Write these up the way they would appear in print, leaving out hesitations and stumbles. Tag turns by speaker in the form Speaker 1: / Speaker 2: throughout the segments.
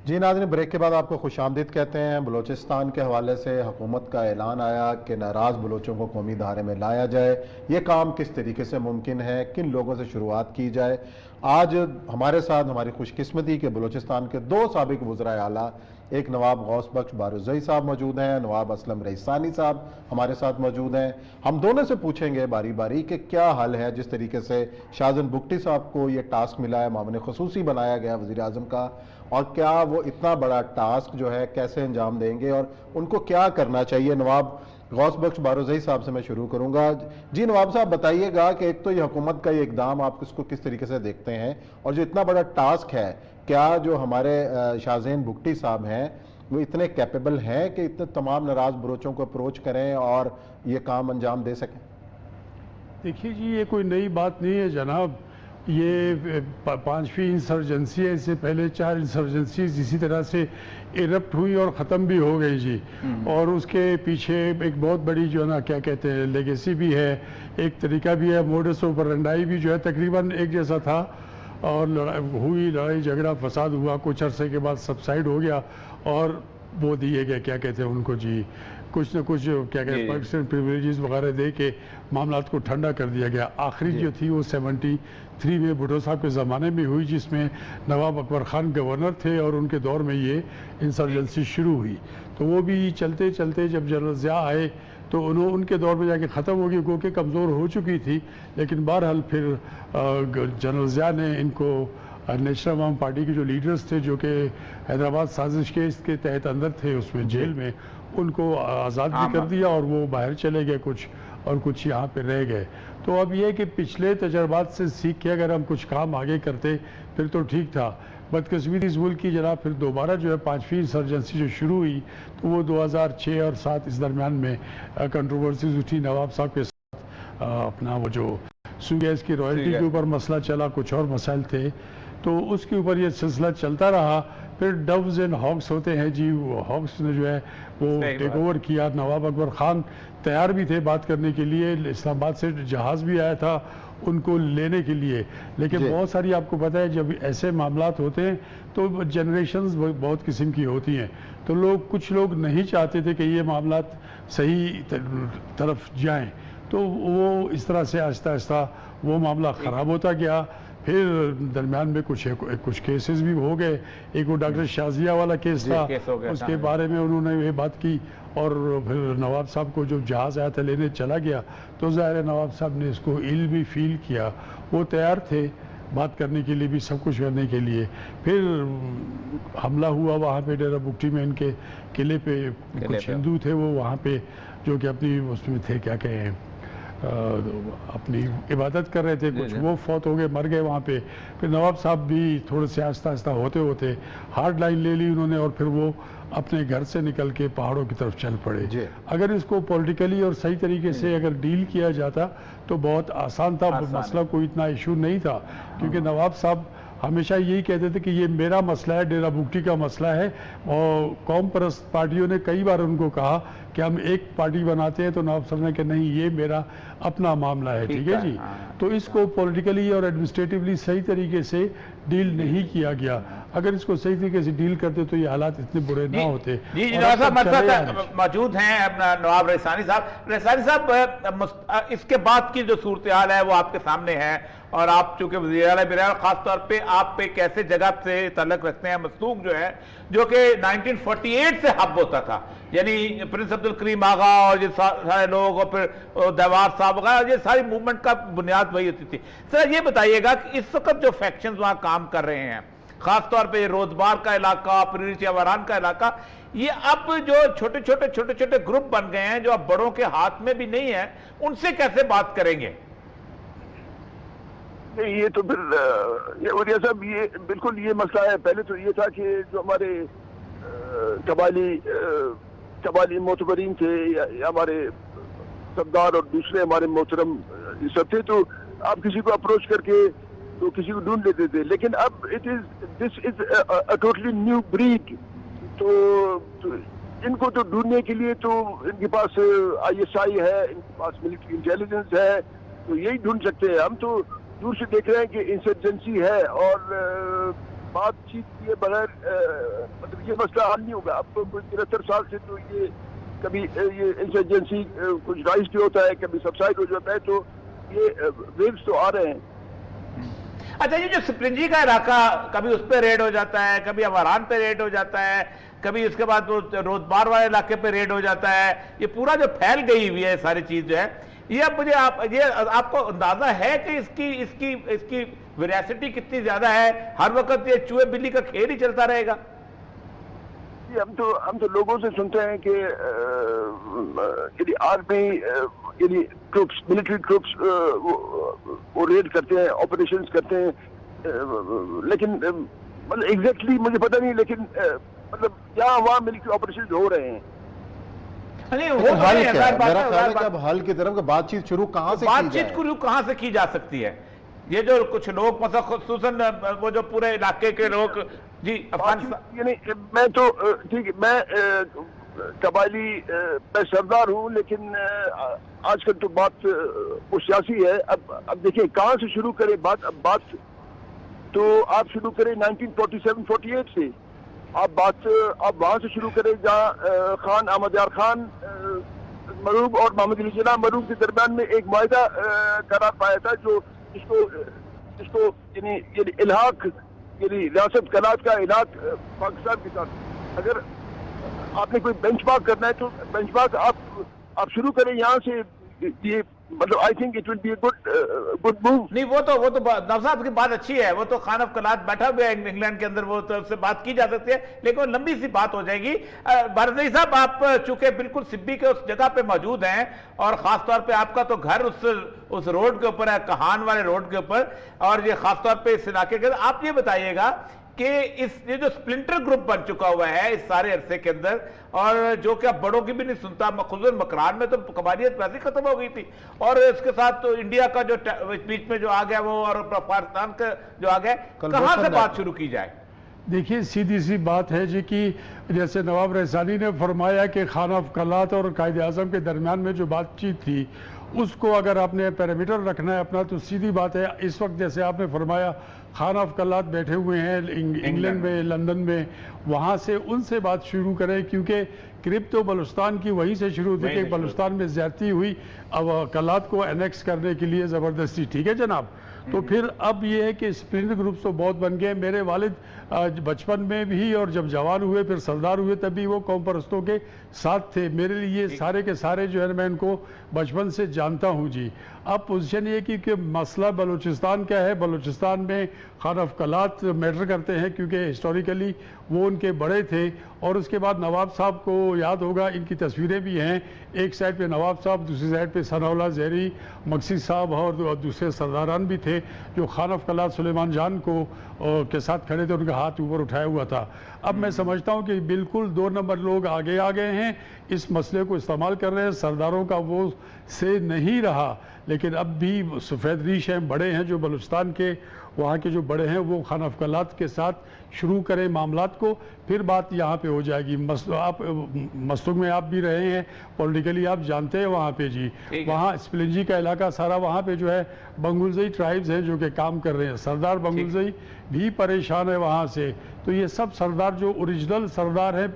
Speaker 1: جی ناظرین، بریک کے بعد آپ کو خوش آمدید کہتے ہیں۔ بلوچستان کے حوالے سے حکومت کا اعلان آیا کہ ناراض بلوچوں کو قومی دھارے میں لایا جائے۔ یہ کام کس طریقے سے ممکن ہے، کن لوگوں سے شروعات کی جائے؟ آج ہمارے ساتھ ہماری خوش قسمتی کہ بلوچستان کے دو سابق وزرائے اعلیٰ، ایک نواب غوث بخش بارزئی صاحب موجود ہیں، نواب اسلم ریحانہ صاحب ہمارے ساتھ موجود ہیں۔ ہم دونوں سے پوچھیں گے باری باری کہ کیا حل ہے جس طریقے سے شاہزن بگٹی صاحب کو یہ ٹاسک ملا ہے، معاون خصوصی بنایا گیا وزیر اعظم کا، اور کیا وہ اتنا بڑا ٹاسک جو ہے کیسے انجام دیں گے اور ان کو کیا کرنا چاہیے۔ نواب غوث بخش بارزئی صاحب سے میں شروع کروں گا۔ جی نواب صاحب، بتائیے گا کہ ایک تو یہ حکومت کا یہ اقدام آپ اس کو کس طریقے سے دیکھتے ہیں، اور جو اتنا بڑا ٹاسک ہے، کیا جو ہمارے شاہزین بگٹی صاحب ہیں وہ اتنے کیپیبل ہیں کہ اتنے تمام ناراض بلوچوں کو اپروچ کریں اور یہ کام انجام دے سکیں؟
Speaker 2: دیکھیے جی، یہ کوئی نئی بات نہیں ہے جناب۔ یہ پانچویں انسرجنسی ہے، اس سے پہلے 4 انسرجنسیز اسی طرح سے ایرپٹ ہوئی اور ختم بھی ہو گئی جی۔ اور اس کے پیچھے ایک بہت بڑی جو ہے نا کیا کہتے ہیں لیگیسی بھی ہے، ایک طریقہ بھی ہے، موڈس آپرینڈی بھی جو ہے تقریباً ایک جیسا تھا، اور لڑائی جھگڑا فساد ہوا، کچھ عرصے کے بعد سبسائڈ ہو گیا اور وہ دیے گئے کیا کہتے ہیں ان کو جی، کچھ نہ کچھ کیا کہتے ہیں پرسنل پریویلیجز وغیرہ دے کے معاملات کو ٹھنڈا کر دیا گیا۔ آخری جو تھی وہ 73 میں بھٹو صاحب کے زمانے میں ہوئی، جس میں نواب اکبر خان گورنر تھے اور ان کے دور میں یہ انسرجنسی شروع ہوئی۔ تو وہ بھی چلتے چلتے جب جنرل ضیاء آئے تو ان کے دور میں جا کے ختم ہو گئی، کیونکہ کمزور ہو چکی تھی۔ لیکن بہرحال پھر جنرل ضیاء نے ان کو نیشنل عوام پارٹی کے جو لیڈرز تھے جو کہ حیدرآباد سازش کے اس کے تحت اندر تھے اس میں جیل میں، ان کو آزاد بھی کر دیا اور وہ باہر چلے گئے کچھ، اور کچھ یہاں پہ رہ گئے۔ تو اب یہ کہ پچھلے تجربات سے سیکھ کے اگر ہم کچھ کام آگے کرتے پھر تو ٹھیک تھا۔ بدقسمتی اس ملک کی جناب پھر دوبارہ جو ہے 5ویں انسرجنسی جو شروع ہوئی تو وہ 2006 اور 7 اس درمیان میں کنٹروورسیز اٹھی نواب صاحب کے ساتھ، اپنا وہ جو گیس کی رائلٹی کے اوپر مسئلہ چلا، کچھ اور مسائل تھے، تو اس کے اوپر یہ سلسلہ چلتا رہا۔ پھر ڈوز اینڈ ہاکس ہوتے ہیں جی، وہ ہاکس نے جو ہے وہ ٹیک اوور کیا۔ نواب اکبر خان تیار بھی تھے بات کرنے کے لیے، اسلام آباد سے جہاز بھی آیا تھا ان کو لینے کے لیے، لیکن بہت ساری آپ کو پتہ ہے جب ایسے معاملات ہوتے ہیں تو جنریشنز بہت قسم کی ہوتی ہیں، تو کچھ لوگ نہیں چاہتے تھے کہ یہ معاملات صحیح طرف جائیں، تو وہ اس طرح سے آہستہ آہستہ وہ معاملہ خراب ہوتا گیا۔ پھر درمیان میں کچھ کیسز بھی ہو گئے، ایک وہ ڈاکٹر شازیہ والا کیس تھا، اس کے بارے میں انہوں نے یہ بات کی، اور پھر نواب صاحب کو جب جہاز آیا تھا لینے چلا گیا تو ظاہر ہے نواب صاحب نے اس کو ایل بھی فیل کیا، وہ تیار تھے بات کرنے کے لیے بھی، سب کچھ کرنے کے لیے۔ پھر حملہ ہوا وہاں پہ ڈیرہ بگٹی میں، ان کے قلعے پہ کچھ ہندو تھے وہ وہاں پہ جو کہ اپنی اس میں تھے کیا کہیں اپنی عبادت کر رہے تھے، کچھ وہ فوت ہو گئے، مر گئے وہاں پہ۔ پھر نواب صاحب بھی تھوڑے سے آہستہ آہستہ ہوتے ہارڈ لائن لے لی انہوں نے، اور پھر وہ اپنے گھر سے نکل کے پہاڑوں کی طرف چل پڑے۔ اگر اس کو پولیٹیکلی اور صحیح طریقے سے اگر ڈیل کیا جاتا تو بہت آسان تھا، مسئلہ کوئی اتنا ایشو نہیں تھا، کیونکہ نواب صاحب ہمیشہ یہی کہتے تھے کہ یہ میرا مسئلہ ہے، ڈیرہ بگٹی کا مسئلہ ہے، اور قوم پرست پارٹیوں نے کئی بار ان کو کہا کہ ہم ایک پارٹی بناتے ہیں، تو نواب صاحب نے کہ نہیں، یہ میرا اپنا معاملہ ہے، ٹھیک ہے جی۔ تو اس کو پولیٹیکلی اور ایڈمنسٹریٹیولی صحیح طریقے سے ڈیل نہیں کیا گیا۔ اگر اس کو صحیح طریقے سے ڈیل کرتے تو یہ حالات اتنے برے نہ ہوتے۔
Speaker 3: جی نواب صاحب ہمارے ساتھ موجود ہیں اپنا نواب ریحانہ صاحب۔ ریحانہ صاحب، اس کے بعد کی جو صورتحال ہے وہ آپ کے سامنے ہے، اور آپ چونکہ وزیر اعلیٰ بہرحال خاص طور پہ آپ پہ ایک ایسے جگہ سے تعلق رکھتے ہیں، مسلوق جو ہے، جو کہ 1948 سے ہب ہوتا تھا، یعنی پرنس عبدالکریم آغا اور یہ سارے لوگ، اور پھر دیوار صاحب وغیرہ، یہ ساری موومنٹ کا بنیاد وہی ہوتی تھی۔ سر یہ بتائیے گا کہ اس وقت جو فیکشنز وہاں کام کر رہے ہیں، خاص طور پہ روزبار کا علاقہ، پریر چیواران کا علاقہ، یہ اب جو چھوٹے چھوٹے گروپ بن گئے ہیں جو اب بڑوں کے ہاتھ میں بھی نہیں ہیں، ان سے کیسے بات کریں گے؟
Speaker 4: نہیں، یہ تو پھر وریا صاحب، یہ بالکل یہ مسئلہ ہے۔ پہلے تو یہ تھا کہ جو ہمارے قبائلی معتبرین تھے، یا ہمارے سردار اور دوسرے ہمارے محترم سب تھے، تو آپ کسی کو اپروچ کر کے تو کسی کو ڈھونڈ لیتے تھے، لیکن اب دس از اے ٹوٹلی نیو بریڈ۔ تو ان کو تو ڈھونڈنے کے لیے تو ان کے پاس ISI ہے، ان کے پاس ملٹری انٹیلیجنس ہے، تو یہی ڈھونڈ سکتے ہیں۔ ہم تو دور سے دیکھ رہے ہیں کہ انسرجنسی ہے، اور بات چیت کیے بغیر مطلب یہ مسئلہ حل نہیں ہوگا. اب تو 73 سال سے تو یہ کبھی یہ انسرجنسی کچھ رائز بھی ہوتا ہے, کبھی سبسائڈ ہو جاتا ہے, تو یہ ویوز تو آ رہے ہیں.
Speaker 3: اچھا یہ جو سپلنجی کا علاقہ کبھی اس پہ ریڈ ہو جاتا ہے, کبھی اماران پہ ریڈ ہو جاتا ہے, کبھی اس کے بعد وہ روزبار والے علاقے پہ ریڈ ہو جاتا ہے, یہ پورا جو پھیل گئی ہوئی ہے ساری چیز جو ہے, یہ اب مجھے آپ کو اندازہ ہے کہ اس کی ویراسٹی کتنی زیادہ ہے؟ ہر وقت یہ چوہے بلی کا کھیل ہی چلتا رہے گا؟
Speaker 4: ہم تو لوگوں سے سنتے ہیں کہ آرمی ٹروپس, ملٹری ٹروپس وہ ریڈ کرتے ہیں, آپریشنز کرتے ہیں, لیکن مطلب ایگزیکٹلی مجھے پتہ نہیں, لیکن مطلب یہاں وہاں ملٹری آپریشنز ہو رہے ہیں.
Speaker 1: حل کیا ہے؟ میرا خیال ہے کہ اب حل کی طرف بات چیت شروع کہاں
Speaker 3: سے کی جا سکتی ہے؟ یہ جو کچھ لوگ مثلا خصوصاً وہ جو پورے علاقے کے لوگ, جی افغانستان,
Speaker 4: یعنی میں تو ٹھیک ہے, میں قبائلی میں سردار ہوں, لیکن آج کل تو بات وہ سیاسی ہے. اب دیکھیں کہاں سے شروع کرے بات. اب بات تو آپ شروع کریں 1947-48 سے. آپ وہاں سے شروع کریں جہاں خان احمد یار خان مروب اور محمد علی جناح مروب کے درمیان میں ایک معاہدہ قرار پایا تھا, جو جس کو یعنی الحاق, یعنی ریاست کلات کا الحاق پاکستان کے ساتھ. اگر آپ نے کوئی بینچ مارک کرنا ہے تو بینچ مارک آپ شروع کریں یہاں سے. یہ مطلب I think it will be a good move. نہیں
Speaker 3: وہ تو نواز صاحب کی بات اچھی ہے, وہ تو خان آف کلات بیٹھا ہوا ہے انگلینڈ کے اندر, وہ تو اس سے بات کی جا سکتی ہے, لیکن وہ لمبی سی بات ہو جائے گی. بارزئی صاحب, آپ چونکہ بالکل سبی کے اس جگہ پہ موجود ہیں, اور خاص طور پہ آپ کا تو گھر اس روڈ کے اوپر ہے, کہان والے روڈ کے اوپر, اور یہ خاص طور پہ اس علاقے کے اندر, آپ یہ بتائیے گا کہ یہ جو سپلنٹر گروپ بن چکا ہوا ہے اس سارے عرصے کے اندر, اور جو کہ اب بڑوں کی بھی نہیں سنتا, خصوصاً مکران میں تو قبائلیت ویسے ہی ختم ہو گئی تھی, اور اس کے ساتھ تو انڈیا کا جو بیچ میں جو آ گیا وہ, اور پاکستان کا جو آ گیا, کہاں سے بات شروع کی جائے؟
Speaker 2: دیکھیے سیدھی سی بات ہے جی کہ جیسے نواب رحسانی نے فرمایا کہ خان آف کلات اور قائد اعظم کے درمیان میں جو بات چیت تھی, اس کو اگر آپ نے پیرامیٹر رکھنا ہے اپنا, تو سیدھی بات ہے اس وقت جیسے آپ نے فرمایا خان آف کلات بیٹھے ہوئے ہیں انگلینڈ میں, لندن میں, وہاں سے ان سے بات شروع کریں, کیونکہ کرپٹ تو بلوچستان کی وہیں سے شروع ہوتی کہ بلوچستان میں زیادتی ہوئی اب کلات کو انیکس کرنے کے لیے زبردستی. ٹھیک ہے جناب. تو پھر اب یہ ہے کہ سپلنٹر گروپس تو بہت بن گئے. میرے والد بچپن میں بھی اور جب جوان ہوئے پھر سردار ہوئے تب بھی وہ قوم پرستوں کے ساتھ تھے. میرے لیے سارے کے سارے جو ہے میں ان کو بچپن سے جانتا ہوں جی. اب پوزیشن یہ کہ مسئلہ بلوچستان کا ہے, بلوچستان میں خان آف کلات میٹر کرتے ہیں کیونکہ ہسٹوریکلی وہ ان کے بڑے تھے. اور اس کے بعد نواب صاحب کو یاد ہوگا, ان کی تصویریں بھی ہیں, ایک سائڈ پہ نواب صاحب, دوسری سائڈ پہ ثناء اللہ زہری, مقصد صاحب اور دوسرے سرداران بھی تھے جو خان آف کلات سلیمان جان کو کے ساتھ کھڑے تھے, ان کا ہاتھ اوپر اٹھایا ہوا تھا. اب میں سمجھتا ہوں کہ بالکل 2 نمبر لوگ آگے آ گئے ہیں, اس مسئلے کو استعمال کر رہے ہیں. سرداروں کا وہ سے نہیں رہا, لیکن اب بھی سفید ریش ہیں, بڑے ہیں جو بلوچستان کے وہاں کے جو بڑے ہیں, وہ خان آف کلات کے ساتھ شروع کریں معاملات کو, پھر بات یہاں پہ ہو جائے گی. آپ مستوگ میں آپ بھی رہے ہیں, پولیٹیکلی آپ جانتے ہیں وہاں پہ جی, وہاں سپلنجی کا علاقہ سارا, وہاں پہ جو ہے بنگلزئی ٹرائبز ہیں جو کہ کام کر رہے ہیں. سردار بنگلزئی بھی پریشان ہے وہاں سے. تو یہ سب سردار جو اوریجنل سردار ہیں,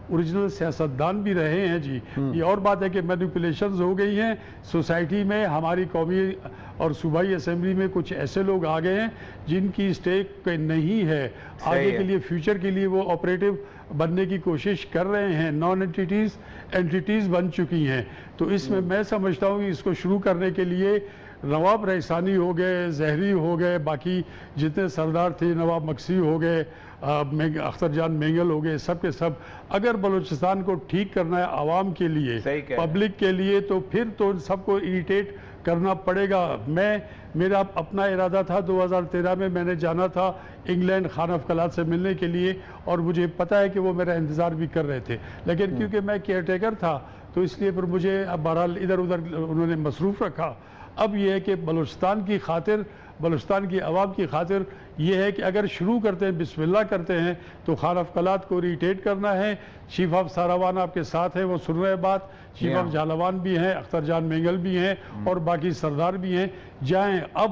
Speaker 2: اوریجنل سیاستدان بھی رہے ہیں جی. یہ اور بات ہے کہ مینیپولیشنز ہو گئی ہیں سوسائٹی میں. ہماری قومی اور صوبائی اسمبلی میں کچھ ایسے لوگ آ گئے ہیں جن کی اسٹیک نہیں ہے آگے کے لیے, فیوچر کے لیے وہ آپریٹو بننے کی کوشش کر رہے ہیں. نان اینٹیٹیز بن چکی ہیں. تو اس میں میں سمجھتا ہوں کہ اس کو شروع کرنے کے لیے نواب رحسانی ہو گئے, زہری ہو گئے, باقی جتنے سردار تھے, نواب مکسی ہو گئے, اختر جان مینگل ہو گئے, سب کے سب اگر بلوچستان کو ٹھیک کرنا ہے عوام کے لیے, پبلک کے لیے, تو پھر تو سب کو اریٹیٹ کرنا پڑے گا. میرا اپنا ارادہ تھا 2013 میں نے جانا تھا انگلینڈ خان آف کلات سے ملنے کے لیے, اور مجھے پتہ ہے کہ وہ میرا انتظار بھی کر رہے تھے, لیکن کیونکہ میں کیئر ٹیکر تھا تو اس لیے پھر مجھے بہرحال ادھر ادھر انہوں نے مصروف رکھا. اب یہ ہے کہ بلوچستان کی خاطر, بلوچستان کی عوام کی خاطر یہ ہے کہ اگر شروع کرتے ہیں, بسم اللہ کرتے ہیں, تو خان آف کلات کو ریٹیٹ کرنا ہے. چیف آف ساراوان آپ کے ساتھ ہیں, وہ سن رہے بات, چیف آف جھالوان بھی ہیں, اختر جان مینگل بھی ہیں, اور باقی سردار بھی ہیں. جائیں اب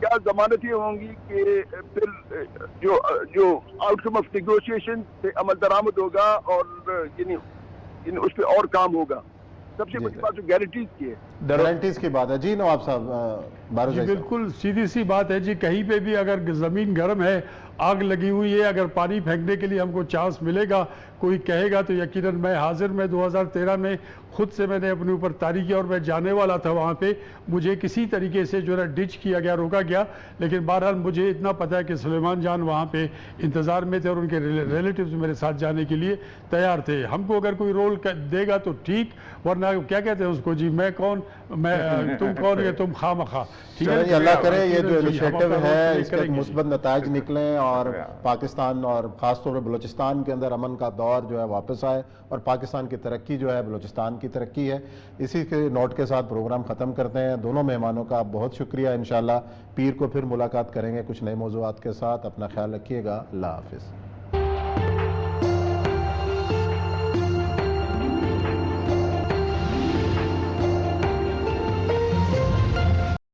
Speaker 4: کیا ضمانتیں ہوں گی کہ پھر جو آؤٹ کم آف نیگوشیشن سے عمل درآمد ہوگا اور یعنی اس پہ اور کام ہوگا؟ سب سے بڑی بات جو گارنٹیز کی ہے،
Speaker 1: گارنٹیز کی بات ہے. جی نواب صاحب بارو
Speaker 2: جی
Speaker 1: صاحب.
Speaker 2: بالکل سیدھی سی بات ہے جی. کہیں پہ بھی اگر زمین گرم ہے، آگ لگی ہوئی ہے، اگر پانی پھینکنے کے لیے ہم کو چانس ملے گا، کوئی کہے گا تو یقیناً میں حاضر. میں 2013 میں خود سے میں نے اپنے اوپر طاری کیا اور میں جانے والا تھا وہاں پہ. مجھے کسی طریقے سے جو ہے ڈچ کیا گیا، روکا گیا، لیکن بہرحال مجھے اتنا پتہ ہے کہ سلیمان جان وہاں پہ انتظار میں تھے اور ان کے ریلیٹیوز میرے ساتھ جانے کے لیے تیار تھے. ہم کو اگر کوئی رول دے گا تو ٹھیک، ورنہ کیا کہتے ہیں اس کو جی، میں کون، میں تم کون کہ تم خواہ مخواہ. ٹھیک ہے،
Speaker 1: اللہ کرے یہ جو
Speaker 2: جی، ہم
Speaker 1: انیشیٹو
Speaker 2: اپنا رول
Speaker 1: ہے
Speaker 2: پلے
Speaker 1: اس کے
Speaker 2: کریں گے.
Speaker 1: مثبت نتائج نکلیں اور پاکستان اور خاص طور پر بلوچستان کے اندر امن کا دور جو ہے واپس آئے اور پاکستان کی ترقی جو ہے بلوچستان کی ترقی ہے. اسی کے نوٹ کے ساتھ پروگرام ختم کرتے ہیں. دونوں مہمانوں کا بہت شکریہ. انشاءاللہ پیر کو پھر ملاقات کریں گے کچھ نئے موضوعات کے ساتھ. اپنا خیال رکھیے گا. اللہ حافظ.